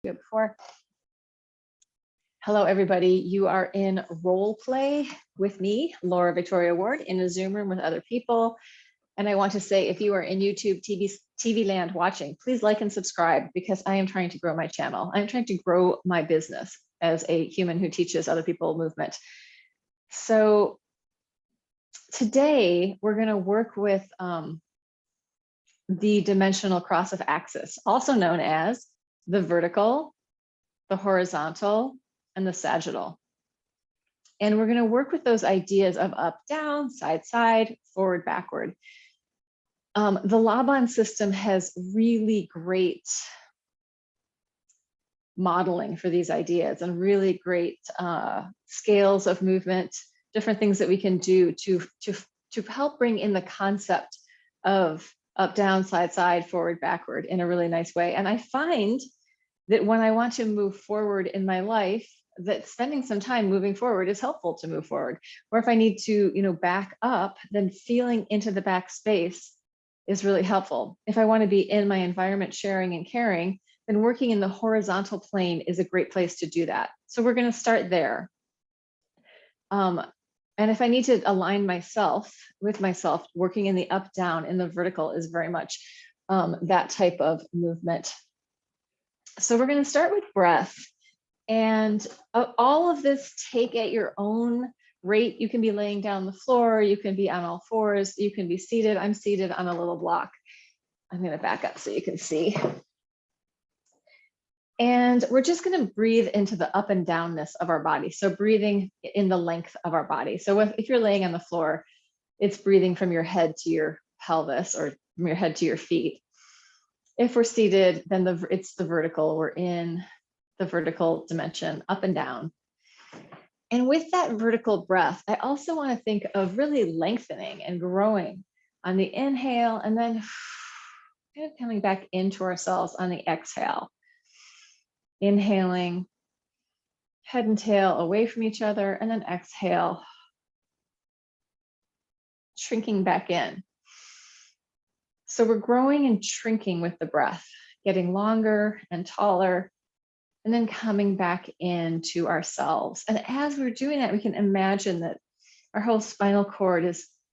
do it before. Hello, everybody. You are in role play with me, Laura Victoria Ward, in a Zoom room with other people. And I want to say, if you are in YouTube TV land watching, please like and subscribe, because I am trying to grow my channel. I'm trying to grow my business as a human who teaches other people movement. So today we're going to work with the dimensional cross of axis, also known as the vertical, the horizontal, and the sagittal. And we're going to work with those ideas of up, down, side, side, forward, backward. The Laban system has really great modeling for these ideas and really great scales of movement, different things that we can do to help bring in the concept of up, down, side, side, forward, backward in a really nice way. And I find that when I want to move forward in my life, that spending some time moving forward is helpful to move forward. Or if I need to, back up, then feeling into the back space is really helpful. If I want to be in my environment, sharing and caring, then working in the horizontal plane is a great place to do that. So we're going to start there. And if I need to align myself with myself, working in the up, down, in the vertical is very much that type of movement. So we're going to start with breath. And all of this, take at your own rate. You can be laying down on the floor, you can be on all fours, you can be seated. I'm seated on a little block. I'm going to back up so you can see. And we're just going to breathe into the up and downness of our body. So breathing in the length of our body. So if you're laying on the floor, it's breathing from your head to your pelvis, or from your head to your feet. If we're seated, then it's the vertical. We're in the vertical dimension, up and down. And with that vertical breath, I also want to think of really lengthening and growing on the inhale, and then kind of coming back into ourselves on the exhale. Inhaling, head and tail away from each other, and then exhale, shrinking back in. So we're growing and shrinking with the breath, getting longer and taller, and then coming back into ourselves. And as we're doing that, we can imagine that our whole spinal cord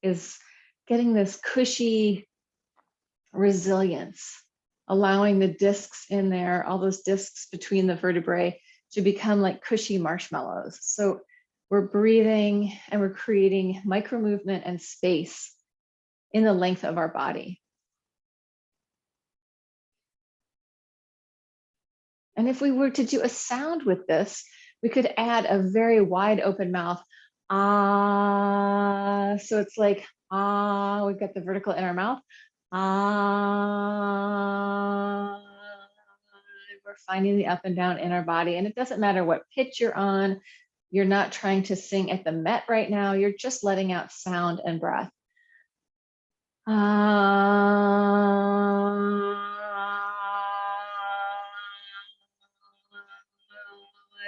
is getting this cushy resilience, allowing the discs in there, all those discs between the vertebrae, to become like cushy marshmallows. So we're breathing and we're creating micro movement and space in the length of our body. And if we were to do a sound with this, we could add a very wide open mouth. Ah, so it's like, ah, we've got the vertical in our mouth. Ah, we're finding the up and down in our body. And it doesn't matter what pitch you're on. You're not trying to sing at the Met right now. You're just letting out sound and breath.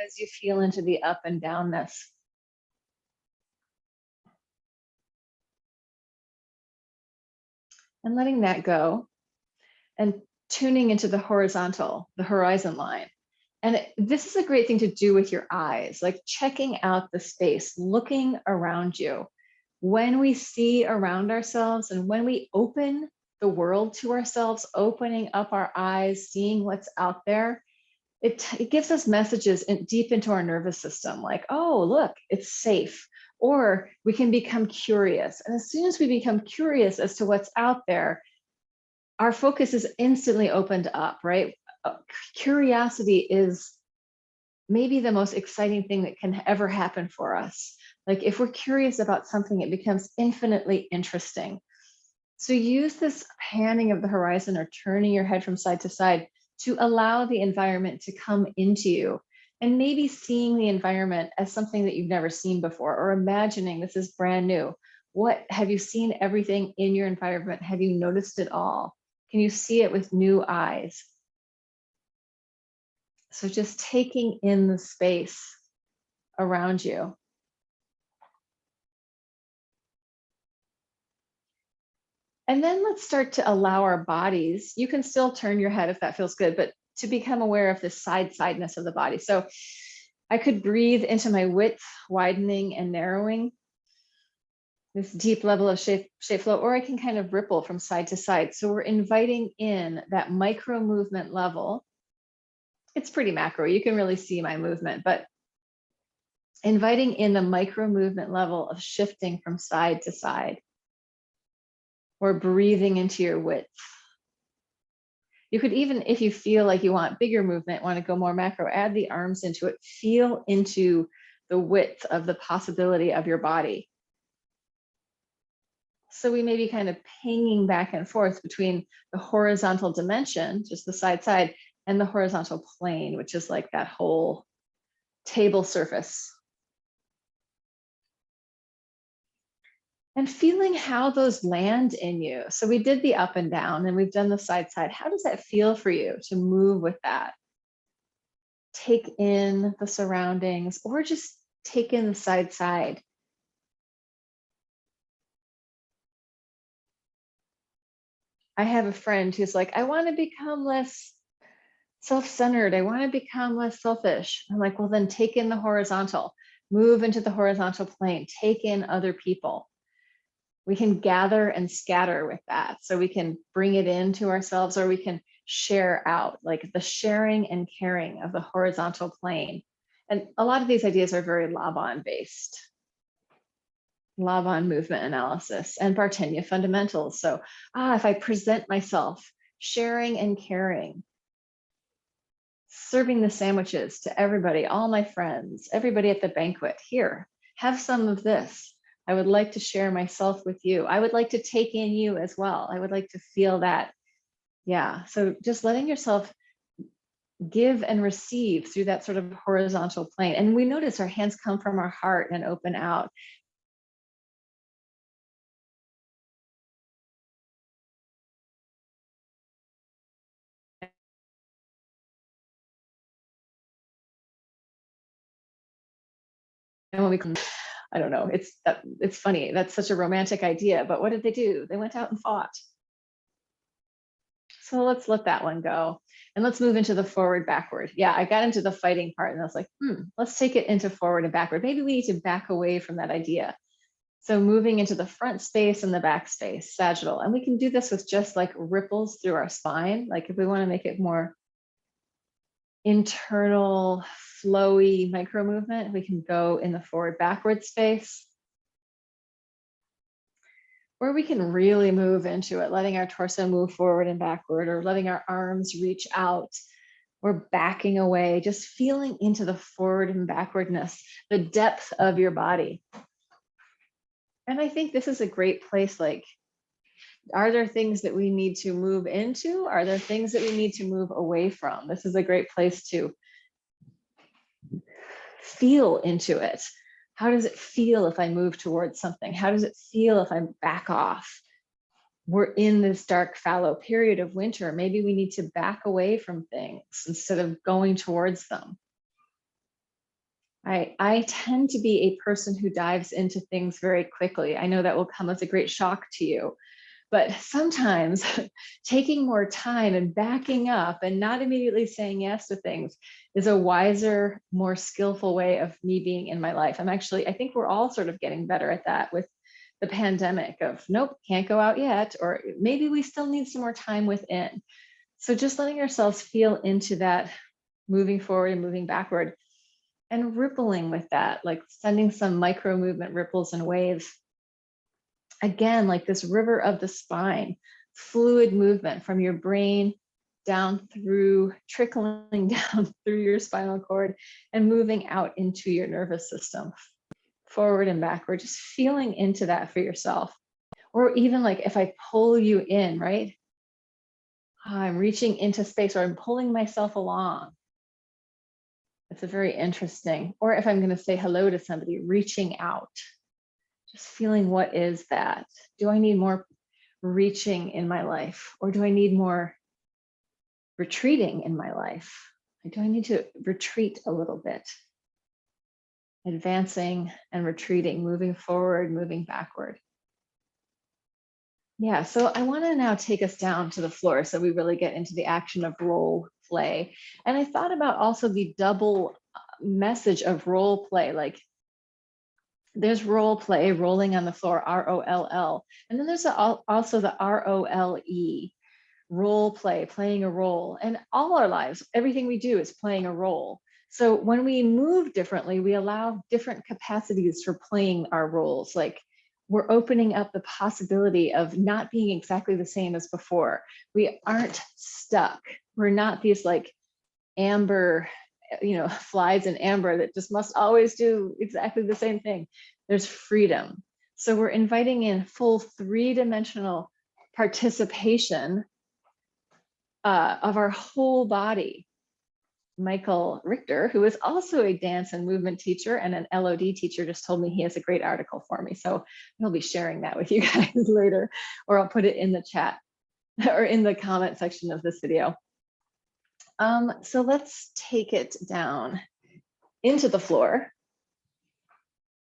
As you feel into the up and downness. And letting that go and tuning into the horizontal, the horizon line. And this is a great thing to do with your eyes, like checking out the space, looking around you. When we see around ourselves and when we open the world to ourselves, opening up our eyes, seeing what's out there, it gives us messages deep into our nervous system, like, oh, look, it's safe. Or we can become curious. And as soon as we become curious as to what's out there, our focus is instantly opened up, right? Curiosity is maybe the most exciting thing that can ever happen for us. Like if we're curious about something, it becomes infinitely interesting. So use this panning of the horizon or turning your head from side to side to allow the environment to come into you, and maybe seeing the environment as something that you've never seen before, or imagining this is brand new. What have you seen? Everything in your environment? Have you noticed it all? Can you see it with new eyes? So just taking in the space around you. And then let's start to allow our bodies, you can still turn your head if that feels good, but to become aware of the sideness of the body. So I could breathe into my width, widening and narrowing, this deep level of shape flow, or I can kind of ripple from side to side. So we're inviting in that micro movement level. It's pretty macro, you can really see my movement, but inviting in the micro movement level of shifting from side to side, or breathing into your width. You could even, if you feel like you want bigger movement, want to go more macro, add the arms into it, feel into the width of the possibility of your body. So we may be kind of pinging back and forth between the horizontal dimension, just the side, and the horizontal plane, which is like that whole table surface. And feeling how those land in you. So we did the up and down, and we've done the side. How does that feel for you to move with that? Take in the surroundings, or just take in the side. I have a friend who's like, I want to become less self-centered. I want to become less selfish. I'm like, well, then take in the horizontal, move into the horizontal plane, take in other people. We can gather and scatter with that. So we can bring it into ourselves, or we can share out, like the sharing and caring of the horizontal plane. And a lot of these ideas are very Laban based. Laban movement analysis and Bartenia fundamentals. So, if I present myself sharing and caring, serving the sandwiches to everybody, all my friends, everybody at the banquet, here, have some of this. I would like to share myself with you. I would like to take in you as well. I would like to feel that. Yeah, so just letting yourself give and receive through that sort of horizontal plane. And we notice our hands come from our heart and open out. And when we come, I don't know, it's funny. That's such a romantic idea, but what did they do? They went out and fought. So let's let that one go. And let's move into the forward backward. Yeah, I got into the fighting part and I was like, let's take it into forward and backward. Maybe we need to back away from that idea. So moving into the front space and the back space, sagittal. And we can do this with just like ripples through our spine. Like if we want to make it more internal, flowy micro movement, we can go in the forward backward space. Or we can really move into it, letting our torso move forward and backward, or letting our arms reach out, or backing away, just feeling into the forward and backwardness, the depth of your body. And I think this is a great place. Like, are there things that we need to move into? Are there things that we need to move away from? This is a great place to feel into it. How does it feel if I move towards something? How does it feel if I back off? We're in this dark, fallow period of winter. Maybe we need to back away from things instead of going towards them. I tend to be a person who dives into things very quickly. I know that will come as a great shock to you, but sometimes taking more time and backing up and not immediately saying yes to things is a wiser, more skillful way of me being in my life. I think we're all sort of getting better at that with the pandemic of, nope, can't go out yet, or maybe we still need some more time within. So just letting ourselves feel into that moving forward and moving backward and rippling with that, like sending some micro movement ripples and waves. Again, like this river of the spine, fluid movement from your brain down through, trickling down through your spinal cord and moving out into your nervous system, forward and backward, just feeling into that for yourself. Or even like if I pull you in, right? I'm reaching into space, or I'm pulling myself along. It's a very interesting. Or if I'm going to say hello to somebody, reaching out. Just feeling, what is that? Do I need more reaching in my life, or do I need more retreating in my life? Do I need to retreat a little bit? Advancing and retreating, moving forward, moving backward. Yeah, so I want to now take us down to the floor so we really get into the action of role play. And I thought about also the double message of role play, like there's role play, rolling on the floor, ROLL. And then there's also the ROLE, role play, playing a role. And all our lives, everything we do is playing a role. So when we move differently, we allow different capacities for playing our roles. Like we're opening up the possibility of not being exactly the same as before. We aren't stuck. We're not these like amber, flies in amber that just must always do exactly the same thing. There's freedom. So we're inviting in full three-dimensional participation of our whole body. Michael Richter, who is also a dance and movement teacher and an LOD teacher, just told me he has a great article for me. So he'll be sharing that with you guys later, or I'll put it in the chat or in the comment section of this video. So let's take it down into the floor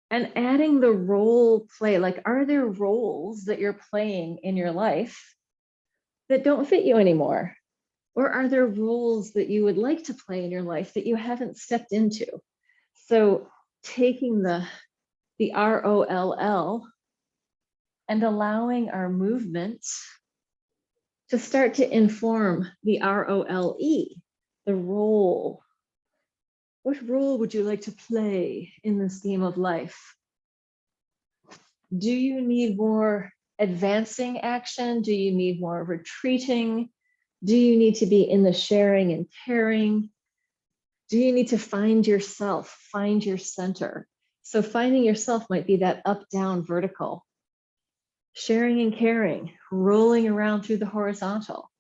and adding the role play. Like, are there roles that you're playing in your life that don't fit you anymore? Or are there roles that you would like to play in your life that you haven't stepped into? So taking the ROLL and allowing our movement to start to inform the ROLE, the role. What role would you like to play in this game of life? Do you need more advancing action? Do you need more retreating? Do you need to be in the sharing and caring? Do you need to find yourself, find your center? So finding yourself might be that up, down, vertical. Sharing and caring, rolling around through the horizontal.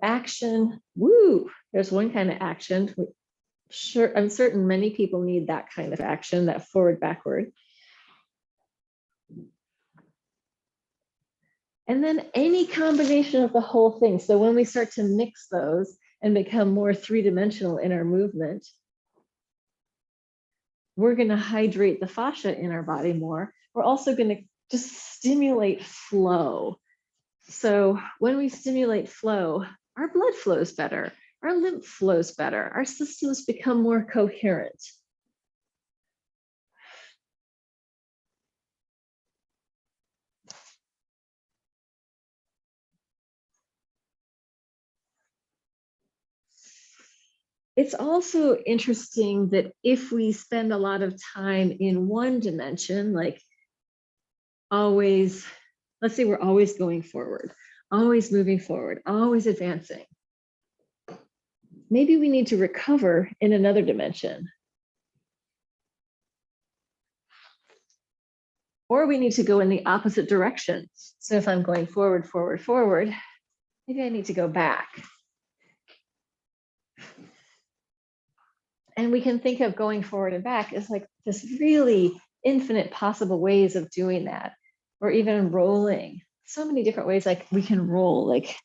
Action, woo, there's one kind of action. Sure, I'm certain many people need that kind of action, that forward, backward. And then any combination of the whole thing. So when we start to mix those and become more three-dimensional in our movement, we're going to hydrate the fascia in our body more. We're also going to just stimulate flow. So when we stimulate flow, our blood flows better, our lymph flows better, our systems become more coherent. It's also interesting that if we spend a lot of time in one dimension, like always, let's say we're always going forward, always moving forward, always advancing. Maybe we need to recover in another dimension. Or we need to go in the opposite direction. So if I'm going forward, forward, forward, maybe I need to go back. And we can think of going forward and back as like this really infinite possible ways of doing that, or even rolling. So many different ways like we can roll. Like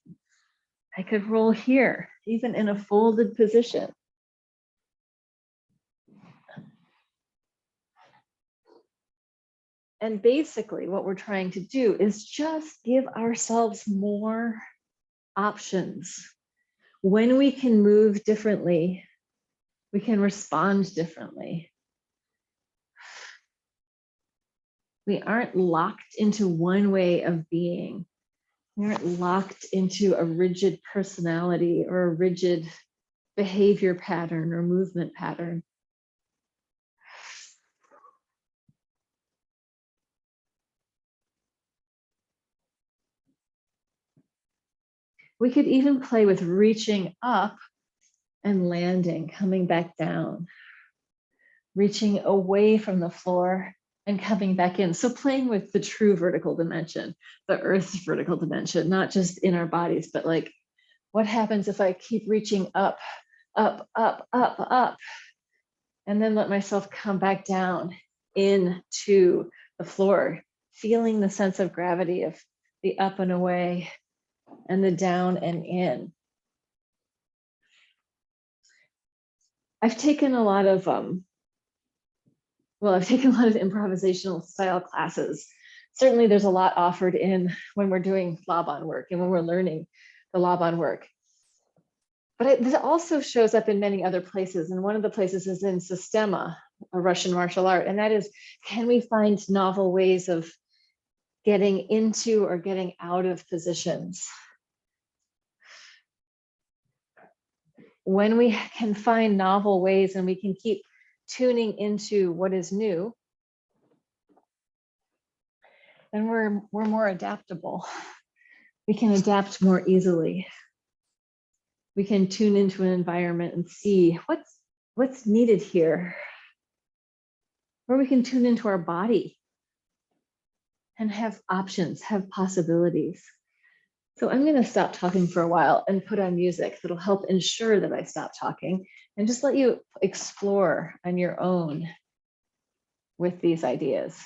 I could roll here, even in a folded position. And basically what we're trying to do is just give ourselves more options. When we can move differently, we can respond differently. We aren't locked into one way of being. We aren't locked into a rigid personality or a rigid behavior pattern or movement pattern. We could even play with reaching up and landing, coming back down, reaching away from the floor and coming back in. So playing with the true vertical dimension, the Earth's vertical dimension, not just in our bodies, but like, what happens if I keep reaching up, up, up, up, up, and then let myself come back down into the floor, feeling the sense of gravity of the up and away and the down and in. I've taken a lot of, I've taken a lot of improvisational style classes Certainly there's a lot offered in when we're doing Laban work and when we're learning the Laban work. But this also shows up in many other places. And one of the places is in Sistema, a Russian martial art. And that is, can we find novel ways of getting into or getting out of positions? When we can find novel ways and we can keep tuning into what is new, then we're more adaptable. We can adapt more easily. We can tune into an environment and see what's needed here. Or we can tune into our body and have options, have possibilities. So I'm going to stop talking for a while and put on music that'll help ensure that I stop talking and just let you explore on your own with these ideas.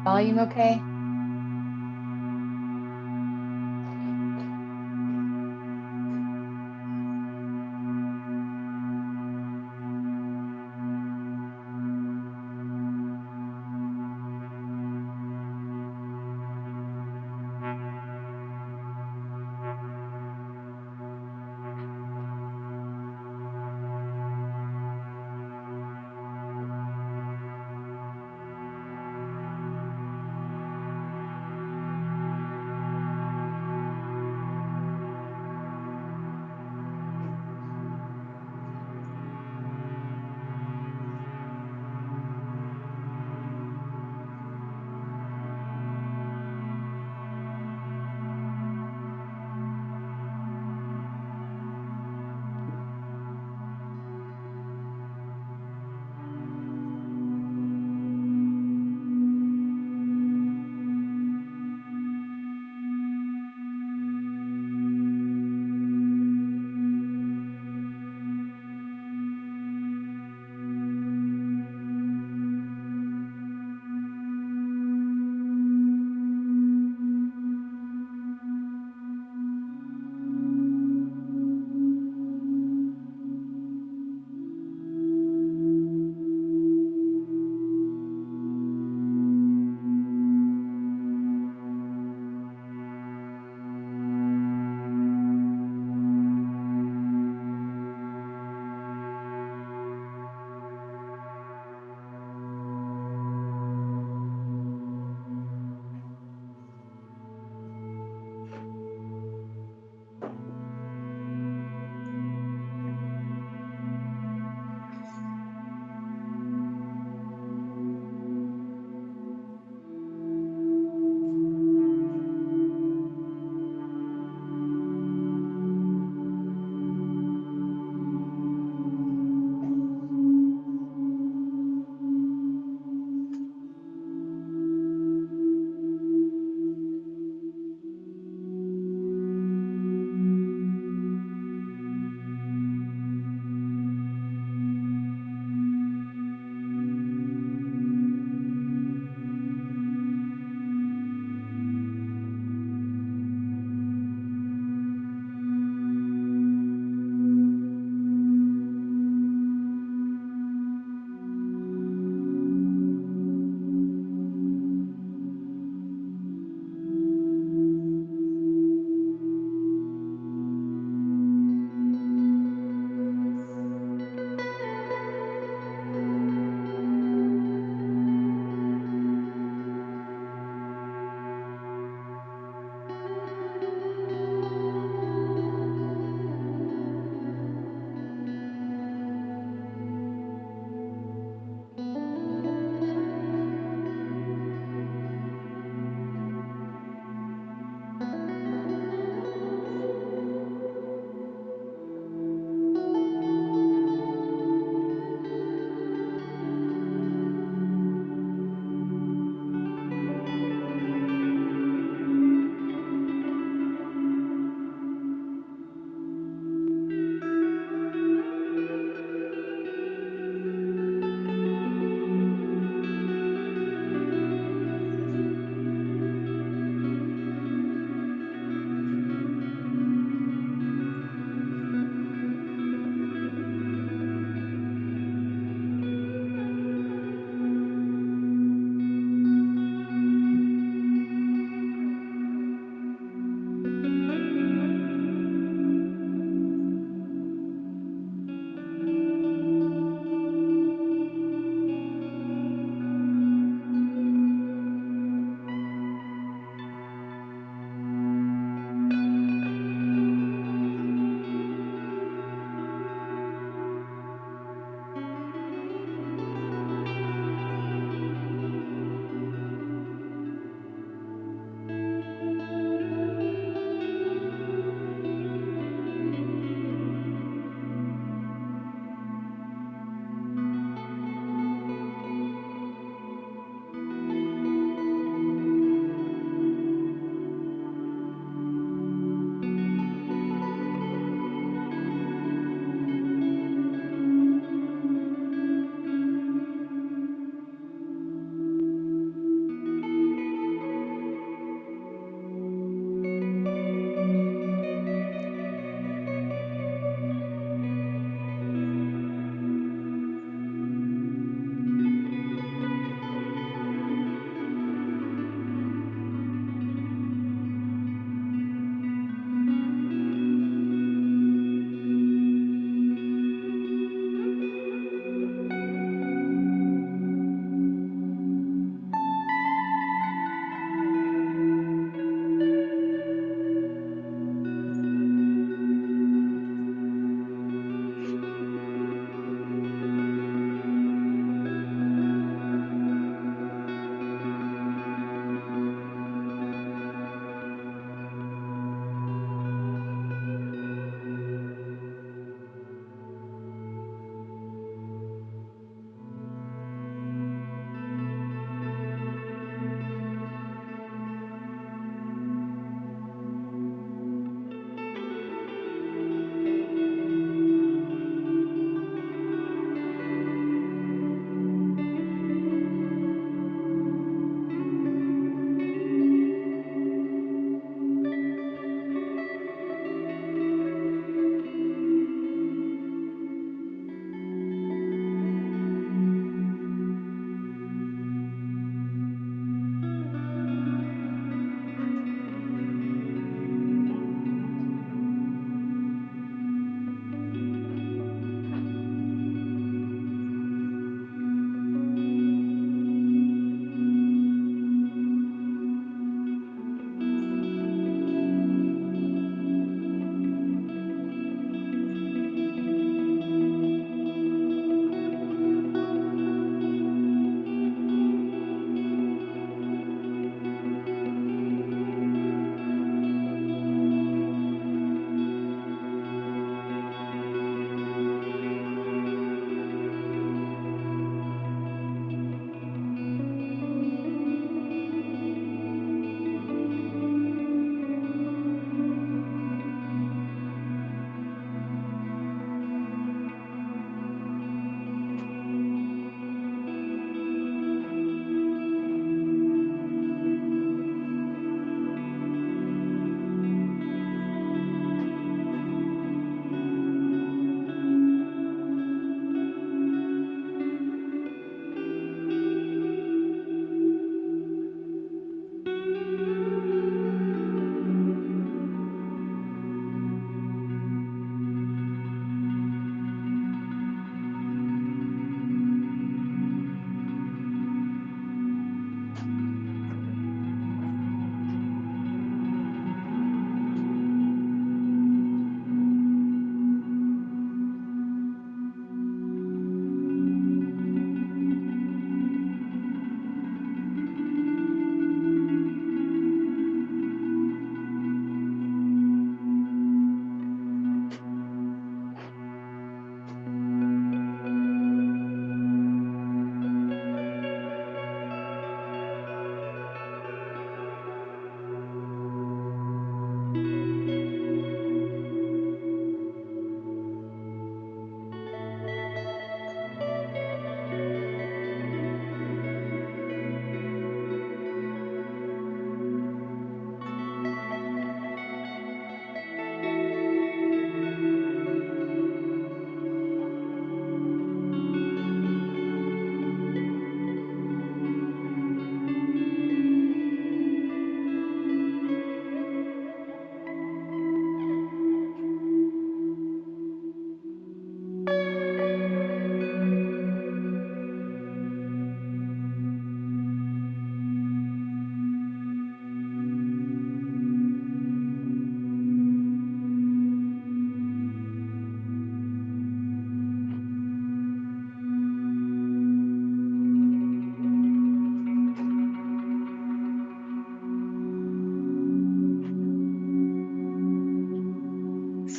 Volume okay?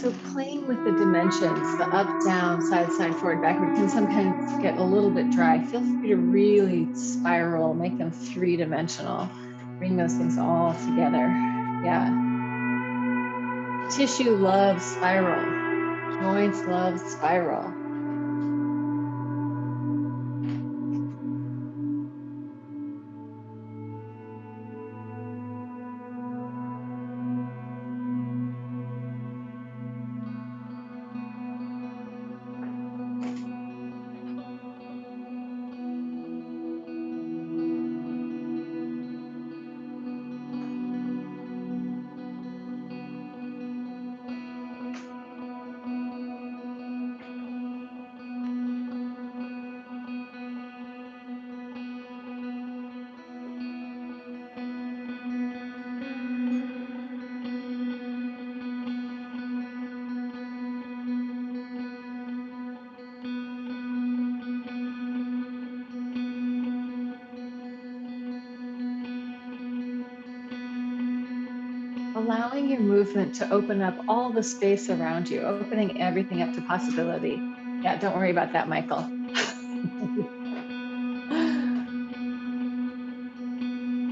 So playing with the dimensions, the up, down, side, side, forward, backward, can sometimes get a little bit dry. Feel free to really spiral, make them three-dimensional. Bring those things all together. Yeah. Tissue loves spiral. Joints love spiral. Allowing your movement to open up all the space around you, opening everything up to possibility. Yeah, don't worry about that, Michael.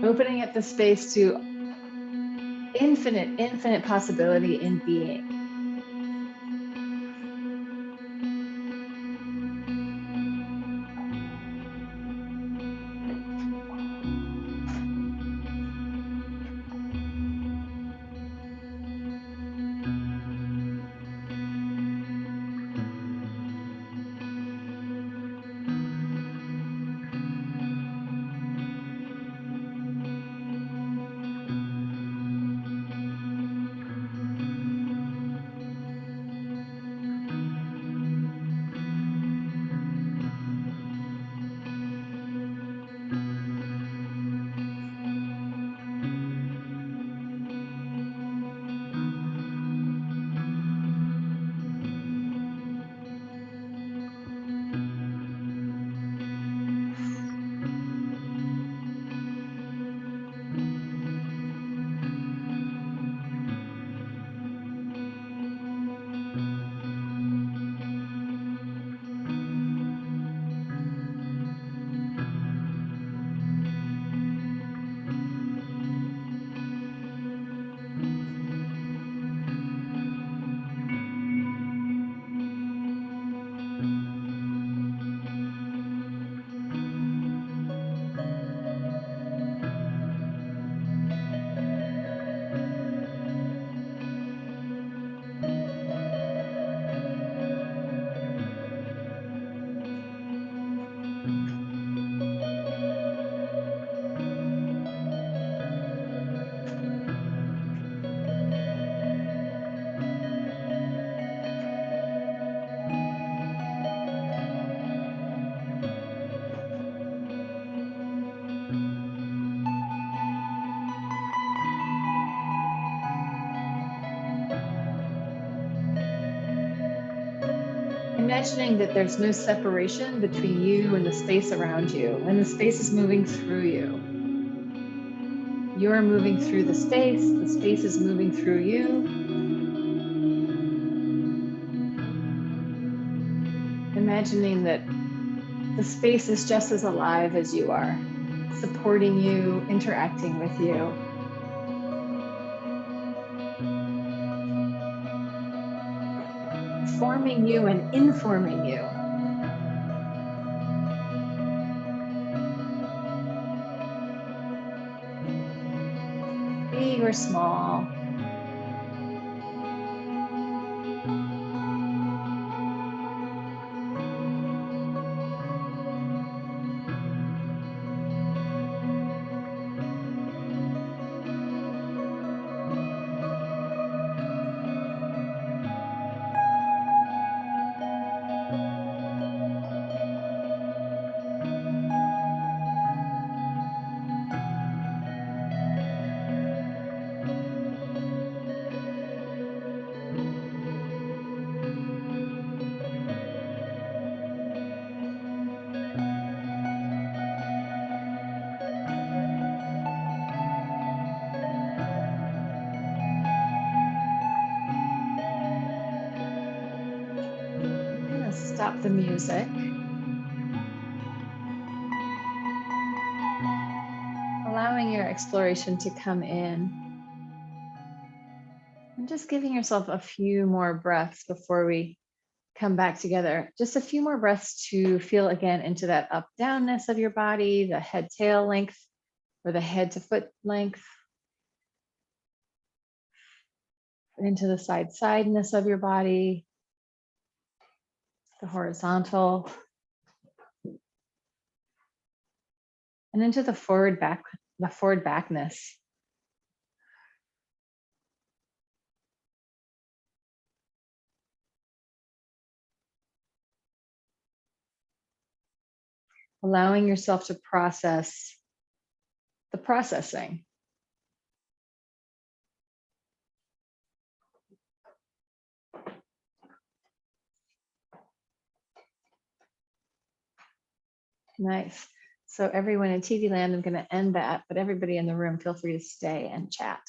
Opening up the space to infinite possibility in being. Imagining that there's no separation between you and the space around you, and the space is moving through you. You're moving through the space is moving through you. Imagining that the space is just as alive as you are, supporting you, interacting with you. Forming you and informing you. Big or small. Stop the music. Allowing your exploration to come in. And just giving yourself a few more breaths before we come back together. Just a few more breaths to feel again into that up downness of your body, the head tail length or the head to foot length, into the sideness of your body, the horizontal, and into the forward backness. Allowing yourself to process the processing. Nice. So everyone in TV land, I'm going to end that, but everybody in the room, feel free to stay and chat.